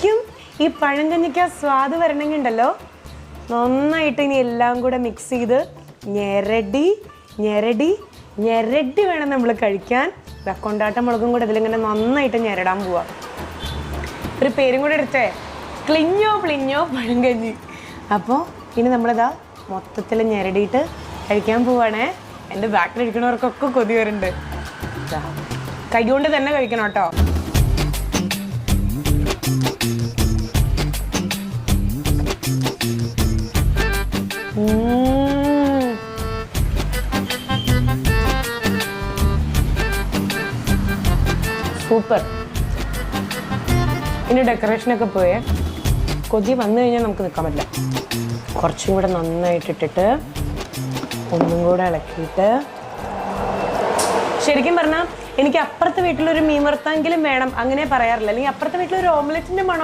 ശരിക്കും ഈ പഴങ്കഞ്ഞിക്ക് സ്വാദ് വരണമെങ്കിൽ ഉണ്ടല്ലോ, നന്നായിട്ട് ഇനി എല്ലാം കൂടെ മിക്സ് ചെയ്ത് ഞെരടി ഞെരടി ഞെരടി വേണം നമ്മൾ കഴിക്കാൻ. കൊണ്ടാട്ട മുളകും കൂടെ ഇതിലിങ്ങനെ നന്നായിട്ട് ഞെരടാൻ പോവാം. ഒരു പേരും കൂടെ എടുത്തേ, ക്ലിഞ്ഞോ പ്ലിഞ്ഞോ പഴങ്കഞ്ഞി. അപ്പോൾ ഇനി നമ്മളിതാ മൊത്തത്തിൽ ഞെരടിയിട്ട് കഴിക്കാൻ പോവാണേ. എൻ്റെ ബാക്കിലിരിക്കണവർക്കൊക്കെ കൊതി വരുന്നുണ്ട്. കൈ കൊണ്ട് തന്നെ കഴിക്കണം കേട്ടോ. സൂപ്പർ. ഇനി ഡെക്കറേഷനൊക്കെ പോയേ, കൊതി വന്നു കഴിഞ്ഞാൽ നമുക്ക് നിൽക്കാൻ പറ്റില്ല. കുറച്ചും കൂടെ നന്നായിട്ടിട്ടിട്ട് ഒന്നും കൂടെ ഇളക്കിയിട്ട്, ശരിക്കും പറഞ്ഞാൽ എനിക്ക് അപ്പുറത്തെ വീട്ടിലൊരു മീൻ വറുത്തെങ്കിലും വേണം അങ്ങനെ പറയാറില്ല. അല്ലെങ്കിൽ അപ്പുറത്തെ വീട്ടിലൊരു ഓംലെറ്റിൻ്റെ മണം